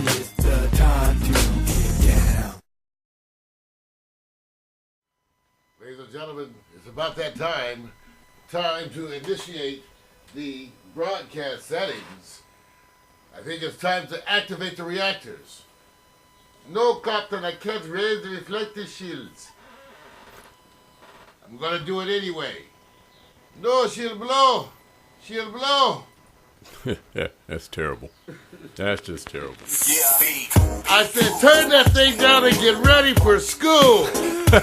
It's the time to get down. Ladies and gentlemen, it's about that time to initiate the broadcast settings. I think it's time to activate the reactors. No, Captain, I can't raise the reflector shields. I'm gonna do it anyway. No, she'll blow. She'll blow. That's terrible. That's just terrible. I said, turn that thing down and get ready for school.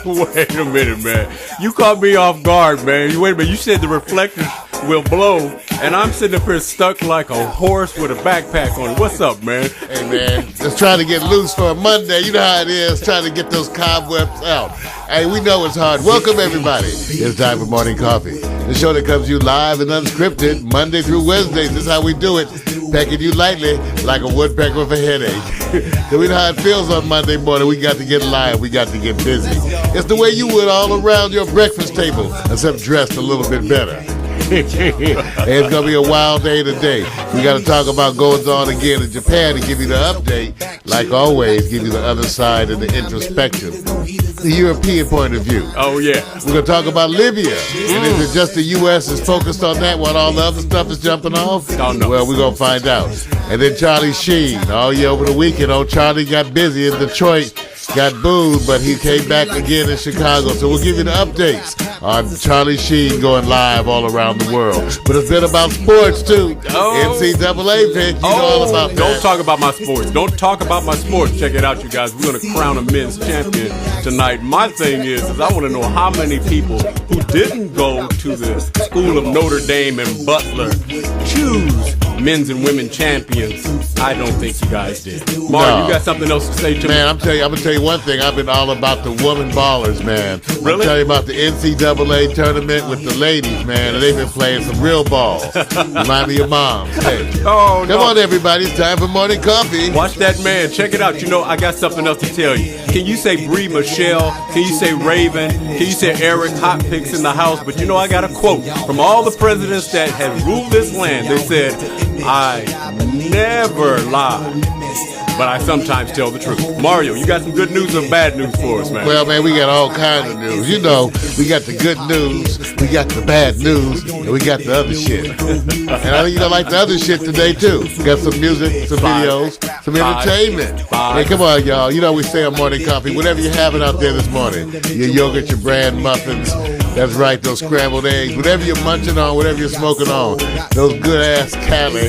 Wait a minute, man. You caught me off guard, man. Wait a minute. You said the reflectors will blow, and I'm sitting up here stuck like a horse with a backpack on it. What's up, man? Hey, man, just trying to get loose for a Monday. You know how it is, trying to get those cobwebs out. Hey, we know it's hard. Welcome, everybody. It's time for Morning Coffee, the show that comes to you live and unscripted, Monday through Wednesdays. This is how we do it, pecking you lightly like a woodpecker with a headache. So we know how it feels on Monday morning. We got to get live. We got to get busy. It's the way you would all around your breakfast table, except dressed a little bit better. It's going to be a wild day today. We got to talk about goings on again in Japan and give you the update. Like always, give you the other side and the introspection, the European point of view. Oh, yeah. We're going to talk about Libya. And is it just the U.S. is focused on that while all the other stuff is jumping off? Oh, no. Well, we're going to find out. And then Charlie Sheen. Oh, yeah, over the weekend, old Charlie got busy in Detroit. Got booed, but he came back again in Chicago. So we'll give you the updates on Charlie Sheen going live all around the world. But it's been about sports, too. Oh. NCAA pick. You know all about that. Don't talk about my sports. Don't talk about my sports. Check it out, you guys. We're going to crown a men's champion tonight. My thing is I want to know how many people who didn't go to the school of Notre Dame and Butler choose men's and women champions. I don't think you guys did. Mario, you got something else to say to me? Man, I'm going to tell you one thing. I've been all about the woman ballers, man. Really? I'm telling you about the NCAA tournament with the ladies, man. And they've been playing some real ball. Remind me of moms. Hey. Oh, Come on, everybody. It's time for Morning Coffee. Watch that man. Check it out. You know, I got something else to tell you. Can you say Bree Michelle? Can you say Raven? Can you say Eric Hot Picks in the house? But you know, I got a quote from all the presidents that have ruled this land. They said, I never lie, but I sometimes tell the truth. Mario, you got some good news or bad news for us, man? Well, man, we got all kinds of news. You know, we got the good news, we got the bad news, and we got the other shit. And I think you're going to like the other shit today, too. Got some music, some videos, some entertainment. Hey, come on, y'all. You know we say on Morning Coffee, whatever you're having out there this morning, your yogurt, your bran muffins, that's right, those scrambled eggs, whatever you're munching on, whatever you're smoking on, those good-ass Cali,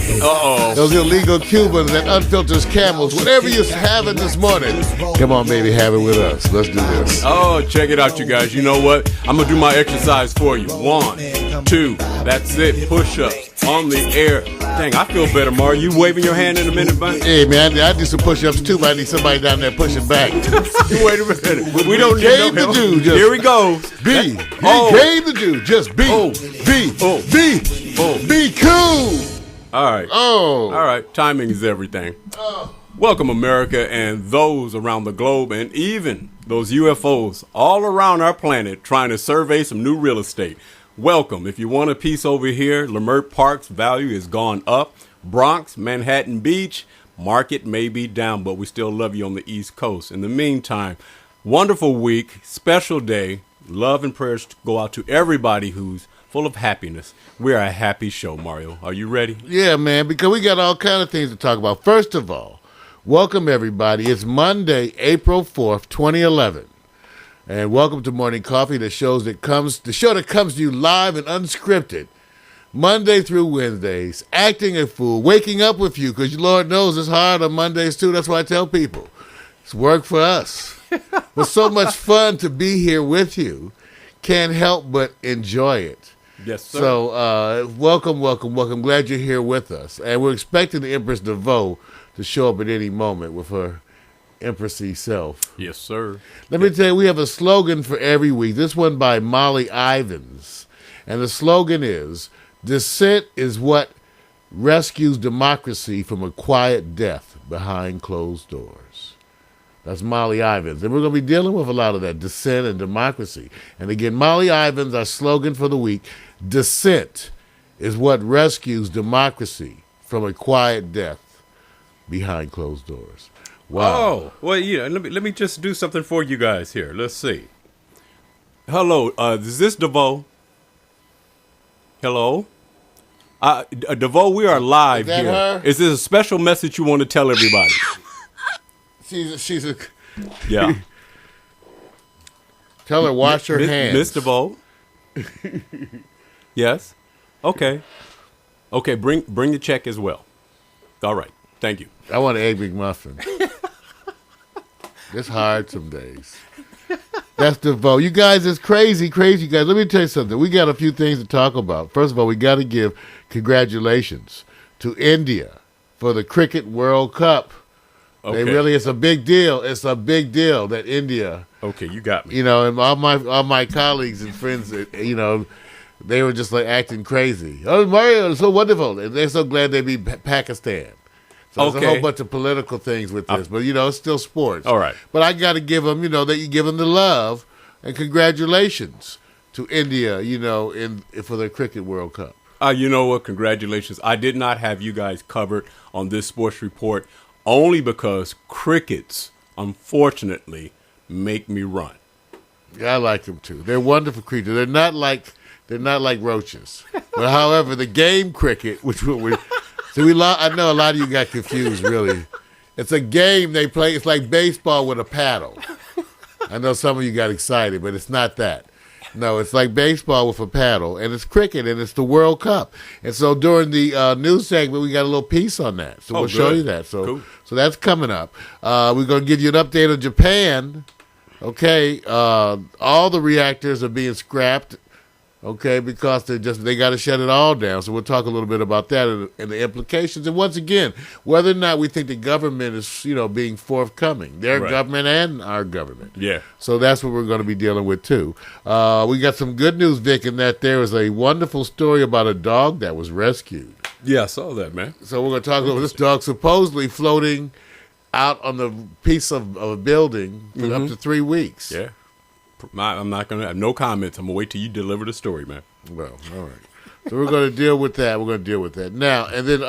those illegal Cubans and unfiltered Camels, whatever you're having this morning, come on, baby, have it with us. Let's do this. Oh, check it out, you guys. You know what? I'm going to do my exercise for you. 1, 2, that's it. Push-ups on the air. Dang, I feel better, Mario. You waving your hand in a minute, buddy? Hey, man, I do some push-ups, too, but I need somebody down there pushing back. Wait a minute. We don't need came no to help. do, just Here we go. Be. Oh. He came to do, just be. Oh. Be. Oh. Be. Oh. Be cool. All right. Oh. All right. Timing is everything. Welcome, America, and those around the globe, and even those UFOs all around our planet trying to survey some new real estate. Welcome. If you want a piece over here, Leimert Park's value has gone up. Bronx, Manhattan Beach, market may be down, but we still love you on the East Coast. In the meantime, wonderful week, special day. Love and prayers go out to everybody who's full of happiness. We're a happy show, Mario. Are you ready? Yeah, man, because we got all kind of things to talk about. First of all, welcome, everybody. It's Monday, April 4th, 2011. And welcome to Morning Coffee, the show that comes to you live and unscripted, Monday through Wednesdays, acting a fool, waking up with you, because Lord knows it's hard on Mondays, too. That's why I tell people, it's work for us. It's so much fun to be here with you. Can't help but enjoy it. Yes, sir. So welcome. Glad you're here with us. And we're expecting the Empress DeVoe to show up at any moment with her Empressy self. Yes, sir. Let me tell you, we have a slogan for every week. This one by Molly Ivins. And the slogan is, dissent is what rescues democracy from a quiet death behind closed doors. That's Molly Ivins. And we're going to be dealing with a lot of that, dissent and democracy. And again, Molly Ivins, our slogan for the week, dissent is what rescues democracy from a quiet death behind closed doors. Wow. Oh, well, yeah. Let me just do something for you guys here. Let's see. Hello, is this DeVoe? Hello? DeVoe, we are live Is that here. her? Is this a special message you want to tell everybody? She's a. Yeah. Tell her wash her hands. Miss DeVoe? Yes? Okay. Okay, bring the check as well. All right. Thank you. I want an egg McMuffin. It's hard some days. That's the vote. You guys, it's crazy, crazy, guys. Let me tell you something. We got a few things to talk about. First of all, we got to give congratulations to India for the Cricket World Cup. Okay. It's a big deal. It's a big deal that India. Okay, you got me. You know, and all my colleagues and friends, you know, they were just like acting crazy. Oh, Mario, it's so wonderful. And they're so glad they beat Pakistan. So there's a whole bunch of political things with this, but, you know, it's still sports. All right. But I got to give them, you know, that you give them the love and congratulations to India, you know, for the Cricket World Cup. You know what? Congratulations. I did not have you guys covered on this sports report only because crickets, unfortunately, make me run. Yeah, I like them too. They're wonderful creatures. They're not like roaches. But however, the game cricket, which we I know a lot of you got confused. Really, it's a game they play. It's like baseball with a paddle. I know some of you got excited, but it's not that. No, it's like baseball with a paddle, and it's cricket, and it's the World Cup. And so during the news segment, we got a little piece on that. So we'll show you that. So, cool. So that's coming up. We're going to give you an update on Japan. Okay, all the reactors are being scrapped. Okay, because they got to shut it all down. So we'll talk a little bit about that and the implications. And once again, whether or not we think the government is, you know, being forthcoming, their government and our government. Yeah. So that's what we're going to be dealing with too. We got some good news, Vic, in that there is a wonderful story about a dog that was rescued. Yeah, I saw that, man. So we're going to talk about this dog supposedly floating out on the piece of a building for up to 3 weeks. Yeah. I'm not going to have no comments. I'm going to wait till you deliver the story, man. Well, all right. So we're going to deal with that. We're going to deal with that now. And then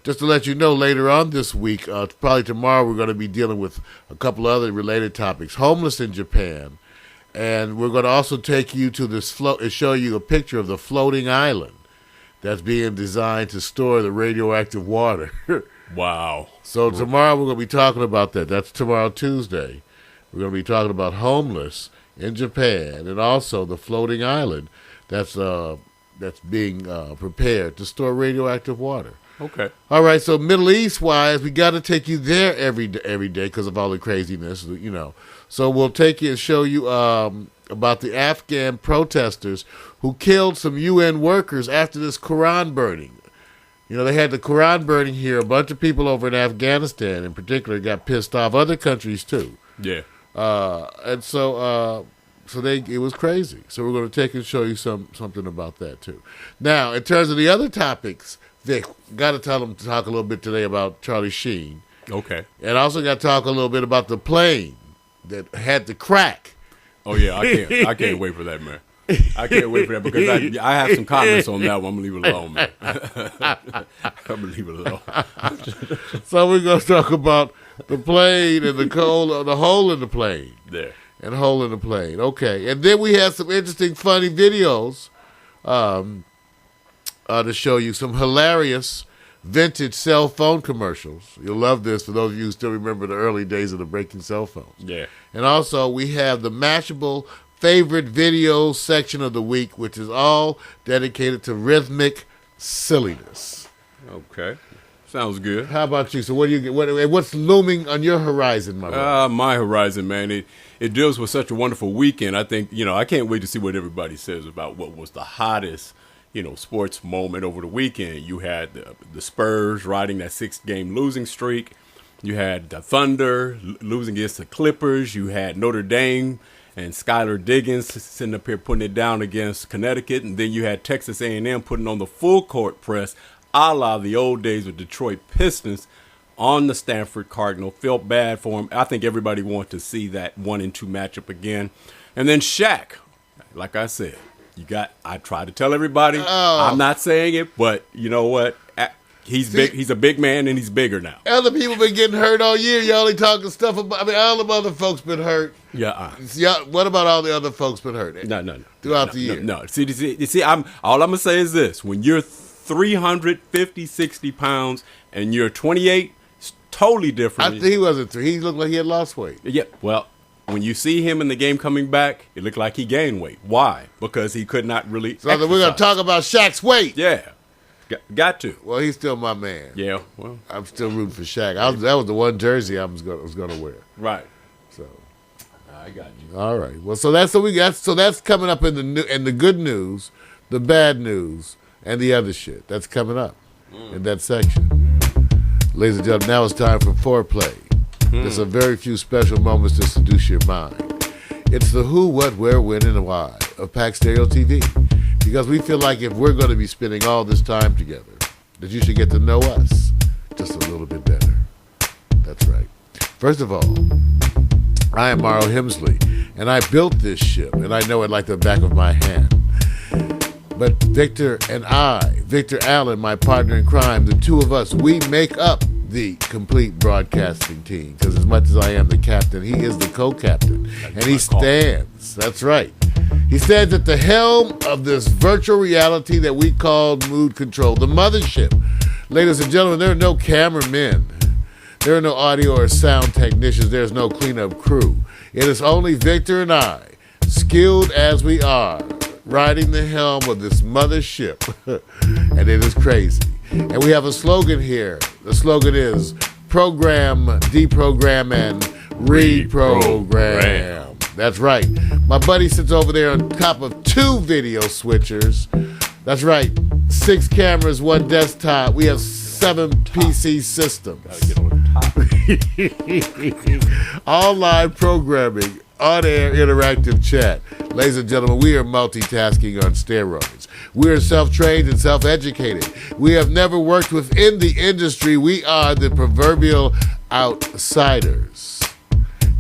just to let you know, later on this week, probably tomorrow, we're going to be dealing with a couple other related topics. Homeless in Japan. And we're going to also take you to this and show you a picture of the floating island that's being designed to store the radioactive water. Wow. So tomorrow we're going to be talking about that. That's tomorrow, Tuesday. We're going to be talking about homeless in Japan, and also the floating island that's being prepared to store radioactive water. Okay. All right, so Middle East-wise, we got to take you there every day because of all the craziness, you know. So we'll take you and show you about the Afghan protesters who killed some UN workers after this Qur'an burning. You know, they had the Qur'an burning here. A bunch of people over in Afghanistan in particular got pissed off. Other countries, too. Yeah. And so it was crazy. So we're going to take and show you something about that too. Now, in terms of the other topics, Vic, got to tell them to talk a little bit today about Charlie Sheen. Okay. And also got to talk a little bit about the plane that had the crack. Oh yeah, I can't wait for that, man. I can't wait for that because I have some comments on that one. I'm gonna leave it alone, man. I'm gonna leave it alone. So we're going to talk about the plane and the hole in the plane. There. And hole in the plane. Okay. And then we have some interesting, funny videos to show you some hilarious vintage cell phone commercials. You'll love this for those of you who still remember the early days of the breaking cell phones. Yeah. And also we have the Mashable favorite video section of the week, which is all dedicated to rhythmic silliness. Okay. Sounds good. How about you? So what do you get? What's looming on your horizon, my brother? My horizon, man. It deals with such a wonderful weekend. I think, you know, I can't wait to see what everybody says about what was the hottest, you know, sports moment over the weekend. You had the Spurs riding that 6-game losing streak. You had the Thunder losing against the Clippers. You had Notre Dame and Skylar Diggins sitting up here putting it down against Connecticut. And then you had Texas A&M putting on the full court press, a la the old days with Detroit Pistons on the Stanford Cardinal. Felt bad for him. I think everybody wanted to see that 1-2 matchup again. And then Shaq, like I said, I tried to tell everybody, I'm not saying it, but you know what? He's big. He's a big man, and he's bigger now. Other people been getting hurt all year. Y'all only talking stuff about. I mean, all the other folks been hurt. Yeah. What about all the other folks been hurt? No. Throughout the year. No. See, all I'm gonna say is this: when you're 350, 60 pounds, and you're 28, it's totally different. I think he wasn't 3. He looked like he had lost weight. Yeah. Well, when you see him in the game coming back, it looked like he gained weight. Why? Because he could not really. So we're gonna talk about Shaq's weight. Yeah. Got to. Well, he's still my man. Yeah. Well, I'm still rooting for Shaq. That was the one jersey I was gonna wear. Right. So. I got you. All right. Well, so that's what we got. So that's coming up in the good news, the bad news, and the other shit. That's coming up in that section. Ladies and gentlemen, now it's time for foreplay. There's a very few special moments to seduce your mind. It's the who, what, where, when, and why of Pack Stereo TV. Because we feel like if we're going to be spending all this time together, that you should get to know us just a little bit better. That's right. First of all, I am Mauro Hemsley, and I built this ship, and I know it like the back of my hand. But Victor and Victor Allen, my partner in crime, the two of us, we make up the complete broadcasting team. Because as much as I am the captain, he is the co-captain. And he stands, that's right. He stands at the helm of this virtual reality that we call Mood Control, the mothership. Ladies and gentlemen, there are no cameramen. There are no audio or sound technicians. There's no cleanup crew. It is only Victor and I, skilled as we are, riding the helm of this mothership. And it is crazy. And we have a slogan here. The slogan is program, deprogram, and reprogram. That's right. My buddy sits over there on top of 2 video switchers. That's right. 6 cameras, 1 desktop. We have 7 PC systems. Gotta get on the top. All live programming, on-air interactive chat. Ladies and gentlemen, we are multitasking on steroids. We are self-trained and self-educated. We have never worked within the industry. We are the proverbial outsiders.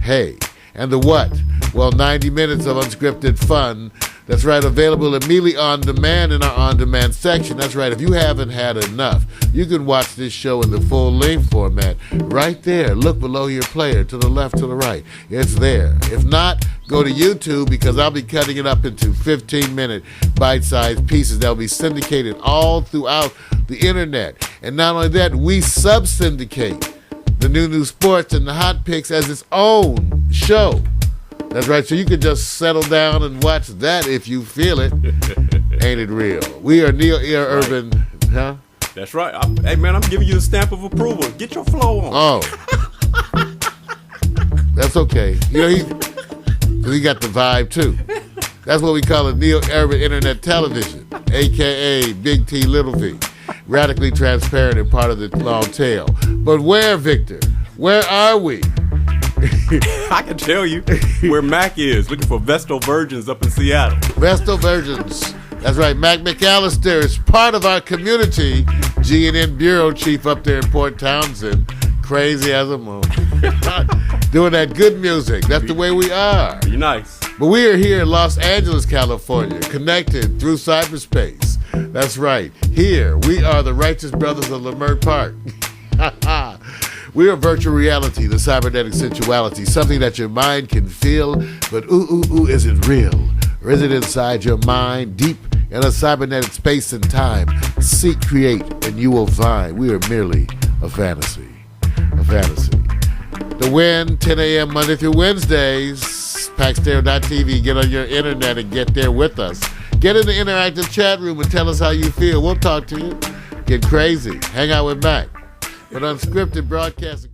Hey, and the what? Well, 90 minutes of unscripted fun. That's right, available immediately on demand in our on-demand section. That's right, if you haven't had enough, you can watch this show in the full-length format right there. Look below your player, to the left, to the right. It's there. If not, go to YouTube, because I'll be cutting it up into 15-minute bite-sized pieces that will be syndicated all throughout the internet. And not only that, we sub-syndicate the new sports and the hot picks as its own show. That's right, so you can just settle down and watch that if you feel it. Ain't it real? We are Neil Air Urban, huh? That's right. Hey, man, I'm giving you the stamp of approval. Get your flow on. Oh. That's okay. You know, he got the vibe, too. That's what we call it, Neil Urban Internet Television, a.k.a. Big T, Little V. Radically transparent and part of the long tail. But where, Victor? Where are we? I can tell you where Mac is, looking for Vestal Virgins up in Seattle. Vestal Virgins. That's right. Mac McAllister is part of our community. G&N Bureau Chief up there in Port Townsend. Crazy as a moon. Doing that good music. That's the way we are. Be nice. But we are here in Los Angeles, California, connected through cyberspace. That's right. Here, we are the Righteous Brothers of Leimert Park. We are virtual reality, the cybernetic sensuality, something that your mind can feel, but is it real? Or is it inside your mind, deep in a cybernetic space and time? Seek, create, and you will find. We are merely a fantasy. A fantasy. The Win, 10 a.m. Monday through Wednesdays. PackStereo.tv. Get on your internet and get there with us. Get in the interactive chat room and tell us how you feel. We'll talk to you. Get crazy. Hang out with Mac. But unscripted broadcasting.